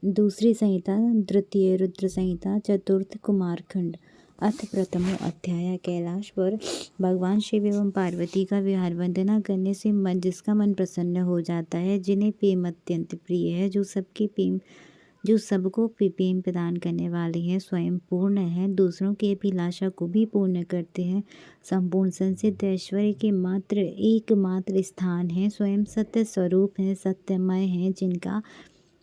दूसरी संहिता तृतीय रुद्र संहिता चतुर्थ कुमारखंड। अथ प्रथमो अध्याय। कैलाश पर भगवान शिव एवं पार्वती का विहार। वंदना करने से मन जिसका मन प्रसन्न हो जाता है, जिन्हें प्रेम अत्यंत प्रिय है, जो सबको प्रेम प्रदान करने वाले हैं, स्वयं पूर्ण है, दूसरों की अभिलाषा को भी पूर्ण करते हैं, संपूर्ण संसिद्ध ऐश्वर्य के एकमात्र स्थान है, स्वयं सत्य स्वरूप है, सत्यमय है, जिनका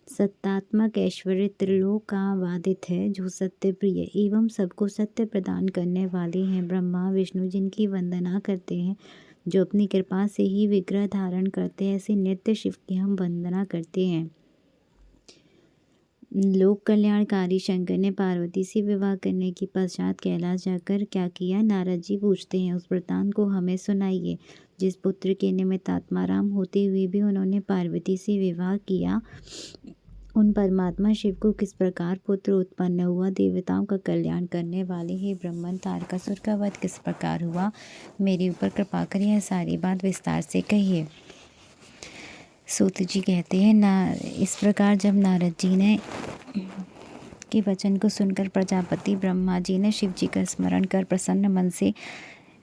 सत्तात्मक ऐश्वर्य त्रिलोक का बाधित है, जो सत्य प्रिय एवं सबको सत्य प्रदान करने वाले हैं, ब्रह्मा विष्णु जिनकी वंदना करते हैं, जो अपनी कृपा से ही विग्रह धारण करते हैं, ऐसे नित्य शिव की हम वंदना करते हैं। लोक कल्याणकारी शंकर ने पार्वती से विवाह करने के पश्चात कैलाश जाकर क्या किया? नारद जी पूछते हैं, उस वृतांत को हमें सुनाइए। जिस पुत्र के निमित्त आत्माराम होते हुए भी उन्होंने पार्वती से विवाह किया, उन परमात्मा शिव को किस प्रकार पुत्र उत्पन्न हुआ? देवताओं का कल्याण करने वाले ही ब्रह्मन तारकासुर का वध किस प्रकार हुआ? मेरे ऊपर कृपा कर यह सारी बात विस्तार से कहिए। सूत जी कहते हैं, इस प्रकार जब नारद जी ने के वचन को सुनकर प्रजापति ब्रह्मा जी ने शिव जी का स्मरण कर प्रसन्न मन से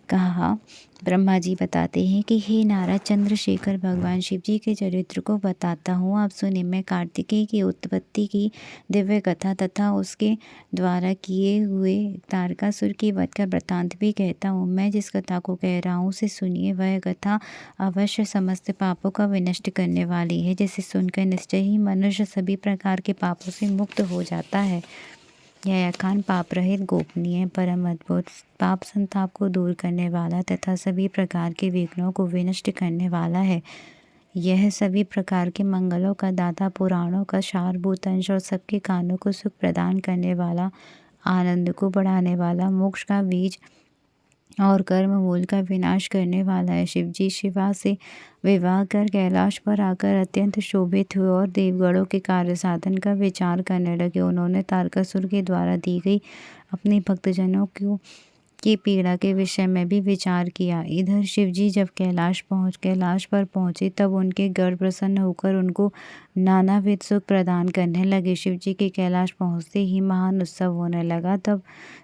कहा। ब्रह्मा जी बताते हैं कि हे नारद, चंद्रशेखर भगवान शिव जी के चरित्र को बताता हूँ, आप सुने। मैं कार्तिकेय की उत्पत्ति की दिव्य कथा तथा उसके द्वारा किए हुए तारकासुर के वध का वृत्तांत भी कहता हूँ। मैं जिस कथा को कह रहा हूँ उसे सुनिए। वह कथा अवश्य समस्त पापों का विनष्ट करने वाली है, जिसे सुनकर निश्चय ही मनुष्य सभी प्रकार के पापों से मुक्त हो जाता है। यह आख्यान पाप रहित, गोपनीय, परम अद्भुत, पाप संताप को दूर करने वाला तथा सभी प्रकार के विघ्नों को विनष्ट करने वाला है। यह सभी प्रकार के मंगलों का दाता, पुराणों का सारभूत अंश और सबके कानों को सुख प्रदान करने वाला, आनंद को बढ़ाने वाला, मोक्ष का बीज और कर्म मूल का विनाश करने वाला है। शिव जी शिवा से विवाह कर कैलाश पर आकर अत्यंत शोभित हुए और देवगणों के कार्य साधन का विचार करने लगे। उन्होंने तारकासुर के द्वारा दी गई अपने भक्तजनों की पीड़ा के विषय में भी विचार किया। इधर शिव जी जब कैलाश पर पहुँचे, तब उनके गण प्रसन्न होकर उनको नानाविध सुख प्रदान करने लगे। शिव जी के कैलाश पहुँचते ही महान उत्सव होने लगा। तब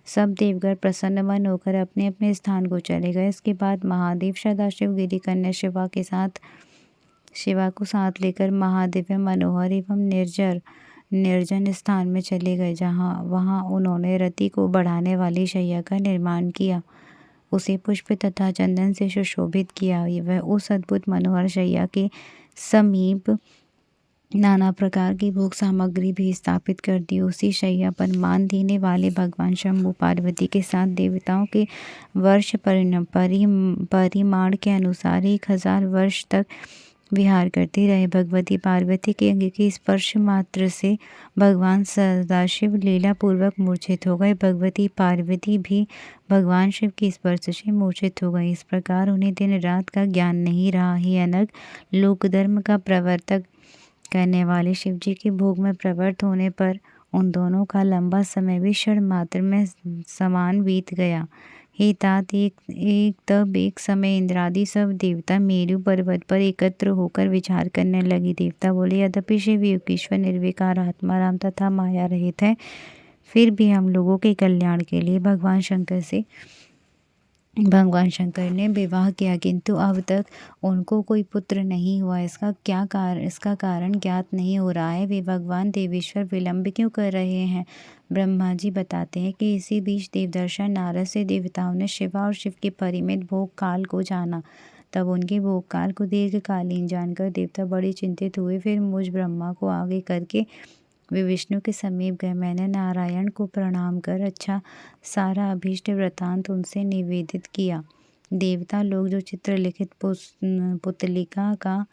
सब देवगण प्रसन्न मन होकर अपने अपने स्थान को चले गए। इसके बाद महादेव सदाशिव गिरी कन्या शिवा को साथ लेकर महादिव्य मनोहर एवं निर्जन स्थान में चले गए, वहाँ उन्होंने रति को बढ़ाने वाली शैया का निर्माण किया, उसे पुष्प तथा चंदन से सुशोभित किया। वह उस अद्भुत मनोहर शैया के समीप नाना प्रकार की भोग सामग्री भी स्थापित कर दी। उसी शैया पर मान देने वाले भगवान शंभु पार्वती के साथ देवताओं के वर्ष परिमाण के अनुसार 1000 वर्ष तक विहार करती रहे। भगवती पार्वती के अंग के स्पर्श मात्र से भगवान सदाशिव लीला पूर्वक मूर्छित हो गए। भगवती पार्वती भी भगवान शिव के स्पर्श से मूर्छित हो गई। इस प्रकार उन्हें दिन रात का ज्ञान नहीं रहा। ही अनग लोक धर्म का प्रवर्तक करने वाले शिव जी के भोग में प्रवृत्त होने पर उन दोनों का लंबा समय भी क्षण मात्र में समान बीत गया। हे तात, तब एक समय इंद्रादि सब देवता मेरु पर्वत पर एकत्र होकर विचार करने लगे। देवता बोले, यद्यपि शिव योगेश्वर निर्विकार आत्माराम तथा माया रहित है, फिर भी हम लोगों के कल्याण के लिए भगवान शंकर ने विवाह किया, किंतु अब तक उनको कोई पुत्र नहीं हुआ। इसका कारण ज्ञात नहीं हो रहा है। वे भगवान देवेश्वर विलंब क्यों कर रहे हैं? ब्रह्मा जी बताते हैं कि इसी बीच देवदर्शन नारद से देवताओं ने शिवा और शिव के परिमित भोग काल को जाना। तब उनके भोग काल को दीर्घकालीन जानकर देवता बड़े चिंतित हुए। फिर मुझ ब्रह्मा को आगे करके वे विष्णु के समीप गए। मैंने नारायण को प्रणाम कर अच्छा सारा अभीष्ट वृतांत उनसे निवेदित किया। देवता लोग जो चित्रलिखित पुतलिका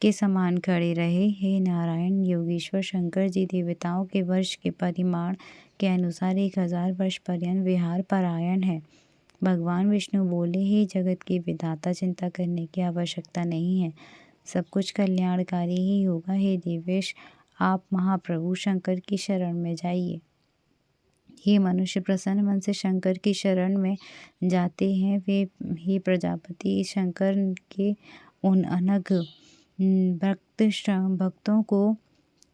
के समान खड़े रहे। हे नारायण योगेश्वर शंकर जी देवताओं के वर्ष के परिमाण के अनुसार 1000 वर्ष पर्यंत विहार परायण है। भगवान विष्णु बोले, हे जगत के विधाता, चिंता करने की आवश्यकता नहीं है, सब कुछ कल्याणकारी ही होगा। हे देवेश, आप महाप्रभु शंकर की शरण में जाइए। ये मनुष्य प्रसन्न मन से शंकर की शरण में जाते हैं, वे ही प्रजापति शंकर के उन अनग भक्तों को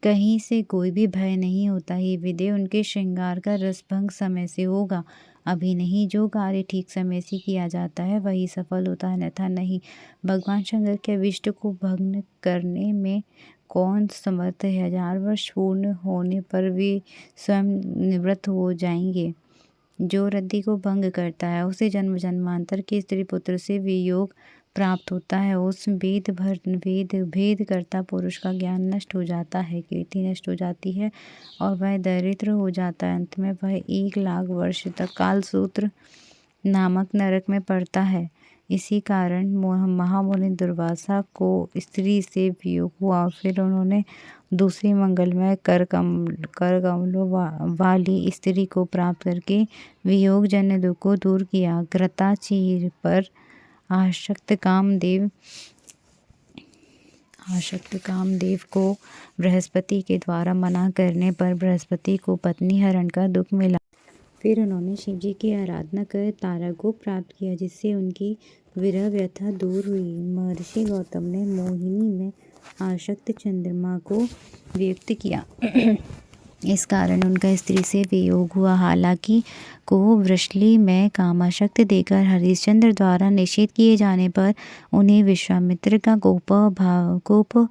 कहीं से कोई भी भय नहीं होता। हे विदे, उनके श्रृंगार का रसभंग समय से होगा, अभी नहीं। जो कार्य ठीक समय से किया जाता है वही सफल होता है, अन्यथा नहीं। भगवान शंकर के अभिष्ट को भंग करने में कौन समर्थ है? 1000 वर्ष पूर्ण होने पर वे स्वयं निवृत्त हो जाएंगे। जो रति को भंग करता है उसे जन्म जन्मांतर के स्त्री पुत्र से वियोग प्राप्त होता है। उस भेद करता पुरुष का ज्ञान नष्ट हो जाता है, कीर्ति नष्ट हो जाती है और वह दरिद्र हो जाता है। अंत में वह 1,00,000 वर्ष तक कालसूत्र नामक नरक में पड़ता है। इसी कारण महामुनि दुर्वासा को स्त्री से वियोग हुआ और फिर उन्होंने दूसरी मंगलमय करकमलों वाली स्त्री को प्राप्त करके वियोग जन्य दुख को दूर किया। घृताचीर पर आसक्त कामदेव को बृहस्पति के द्वारा मना करने पर बृहस्पति को पत्नी हरण का दुख मिला। फिर उन्होंने शिव जी की आराधना कर तारा को प्राप्त किया, जिससे उनकी विरह व्यथा दूर हुई। महर्षि गौतम ने मोहिनी में आसक्त चंद्रमा को व्यक्त किया। इस कारण उनका स्त्री से वियोग हुआ। हालांकि को वृषली में कामाशक्ति देकर हरिश्चंद्र द्वारा निषेध किए जाने पर उन्हें विश्वामित्र का कोप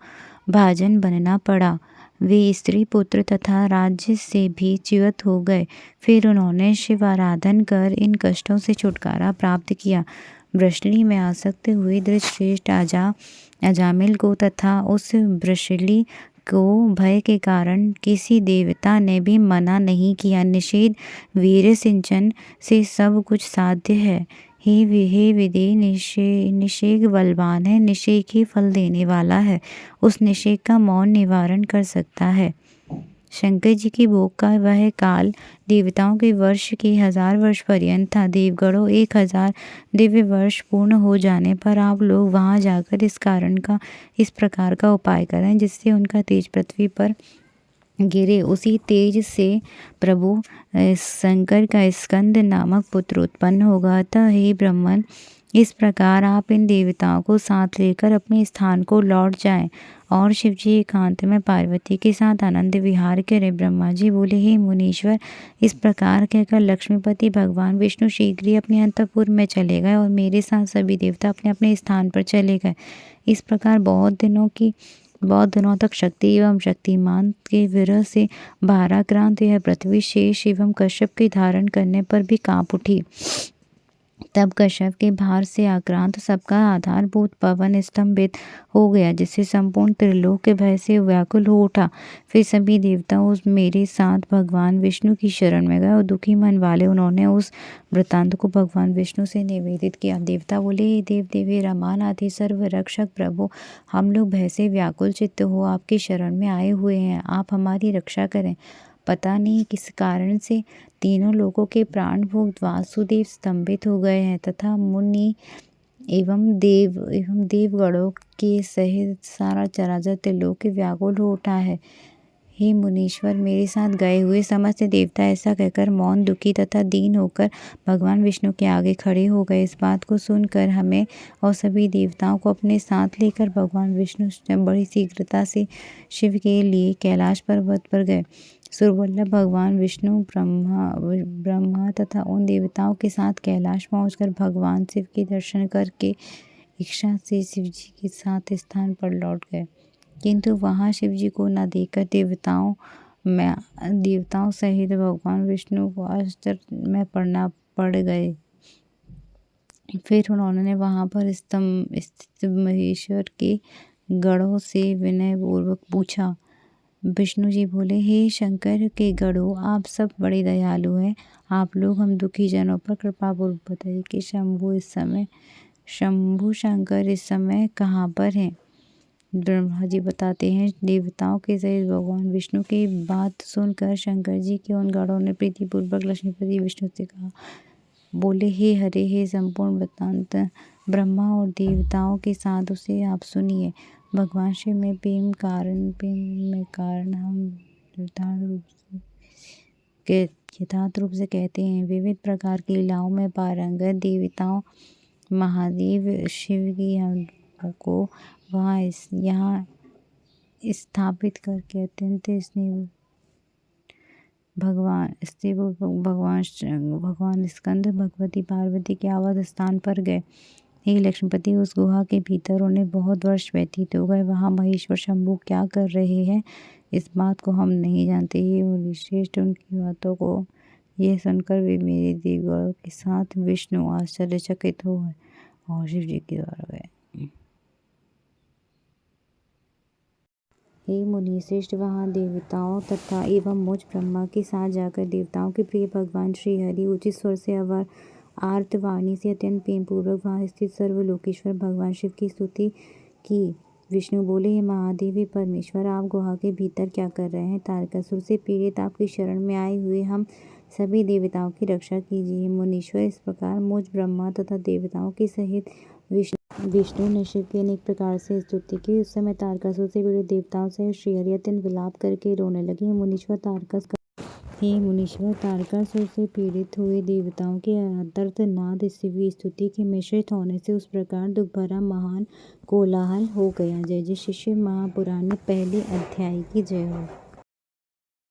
भाजन बनना पड़ा। वे स्त्री पुत्र तथा राज्य से भी च्युत हो गए। फिर उन्होंने शिव आराधन कर इन कष्टों से छुटकारा प्राप्त किया। वृषली में आसक्त हुए धृतश्रेष्ठ अजामिल को तथा उस वृषली को भय के कारण किसी देवता ने भी मना नहीं किया। निषेध वीर सिंचन से सब कुछ साध्य है। हे विदे, निषेध बलवान है, निषेध ही फल देने वाला है। उस निषेध का मौन निवारण कर सकता है। शंकर जी की भोग का वह काल देवताओं के वर्ष के 1000 वर्ष पर्यंत था। देवगणों 1000 दिव्य वर्ष पूर्ण हो जाने पर आप लोग वहां जाकर इस प्रकार का उपाय करें जिससे उनका तेज पृथ्वी पर गिरे। उसी तेज से प्रभु शंकर का स्कंद नामक पुत्र उत्पन्न होगा। अतः हे ब्रह्मन, इस प्रकार आप इन देवताओं को साथ लेकर अपने स्थान को लौट जाएं। और शिवजी एकांत में पार्वती के साथ आनंद विहार करें। ब्रह्मा जी बोले, हे मुनीश्वर, इस प्रकार कहकर लक्ष्मीपति भगवान विष्णु शीघ्र ही अपने अंतःपुर में चले गए और मेरे साथ सभी देवता अपने अपने स्थान पर चले गए। इस प्रकार बहुत दिनों तक शक्ति एवं शक्तिमान के विरह से भाराक्रांत यह पृथ्वी शेष एवं कश्यप के धारण करने पर भी कांप उठी। तब कश्यप के भार से आक्रांत सबका आधारभूत पवन स्तंभित हो गया, जिससे संपूर्ण त्रिलोक के भय से व्याकुल हो उठा। फिर सभी देवता उस मेरे साथ भगवान विष्णु की शरण में गए और दुखी मन वाले उन्होंने उस वृत्तांत को भगवान विष्णु से निवेदित किया। देवता बोले, हे देवी रमानाथि सर्व रक्षक प्रभु, हम लोग भय से व्याकुल चित्त हो आपकी शरण में आए हुए हैं, आप हमारी रक्षा करें। पता नहीं किस कारण से तीनों लोगों के प्राण भोग वासुदेव स्तंभित हो गए हैं तथा मुनि एवं देवगणों के सहित सारा चराचर त्रिलोक व्याकुल हो उठा है। हे मुनीश्वर, मेरे साथ गए हुए समस्त देवता ऐसा कहकर मौन, दुखी तथा दीन होकर भगवान विष्णु के आगे खड़े हो गए। इस बात को सुनकर हमें और सभी देवताओं को अपने साथ लेकर भगवान विष्णु बड़ी शीघ्रता से शिव के लिए कैलाश पर्वत पर गए। सुरवल्लभ भगवान विष्णु ब्रह्मा तथा उन देवताओं के साथ कैलाश पहुंचकर भगवान शिव के दर्शन करके इच्छा से शिव जी के साथ स्थान पर लौट गए, किंतु वहां शिव जी को न देखकर देवताओं सहित भगवान विष्णु को आश्चर्य में पड़ गए। फिर उन्होंने वहां पर स्थित महेश्वर के गणों से विनय पूर्वक पूछा। विष्णु जी बोले, हे शंकर के गणों, आप सब बड़े दयालु हैं। आप लोग हम दुखी जनों पर कृपा पूर्वक बताइए कि शंभु शंकर इस समय कहाँ पर हैं। ब्रह्मा जी बताते हैं, देवताओं के सहित भगवान विष्णु की बात सुनकर शंकर जी के उन गणों ने प्रीतिपूर्वक लक्ष्मीपति विष्णु से कहा। बोले, हे हरे, हे संपूर्ण वृत्तांत ब्रह्मा और देवताओं के साथ उसे आप सुनिए। भगवान शिव में प्रेम कारण हम यथार्थ रूप से कहते हैं। विविध प्रकार की लीलाओं में पारंगत देवताओं महादेव शिव की को यहाँ स्थापित करके अत्यंत स्नेह भगवान स्कंद भगवती पार्वती के आवास स्थान पर गए। हे लक्ष्मीपति, उस गुहा के भीतर उन्हें बहुत वर्ष व्यतीत हो गए। वहाँ महेश्वर शंभू क्या कर रहे हैं, इस बात को हम नहीं जानते। ये मुनिश्रेष्ठ, उनकी बातों को यह सुनकर वे मेरे देवगणों के साथ विष्णु आश्चर्यचकित हो गए और शिव जी के द्वारा गए। हे मुनि श्रेष्ठ, वहाँ देवताओं तथा एवं मुझ ब्रह्मा के साथ जाकर देवताओं के प्रिय भगवान श्री हरि उचित स्वर से आर्तवाणी से अत्यंत प्रेम पूर्वक वहाँ स्थित सर्वलोकेश्वर भगवान शिव की स्तुति की। विष्णु बोले, हे महादेव, हे परमेश्वर, आप गुहा के भीतर क्या कर रहे हैं? तारकासुर से पीड़ित आपकी शरण में आए हुए हम सभी देवताओं की रक्षा कीजिए। मुनीश्वर, इस प्रकार मुझ ब्रह्मा तथा देवताओं के सहित विष्णु ने शिव की अनेक प्रकार से स्तुति की। उस समय तारकासुर से पीड़ित देवताओं सहित श्रीहरि अत्यंत विलाप करके रोने लगे। हे मुनीश्वर, तारकासुर से पीड़ित हुए देवताओं के आर्तनाद शिव स्तुति के मिश्रित होने से उस प्रकार दुख भरा महान कोलाहल हो गया। जय जय श्री शिव महापुराण, पहले अध्याय की जय हो।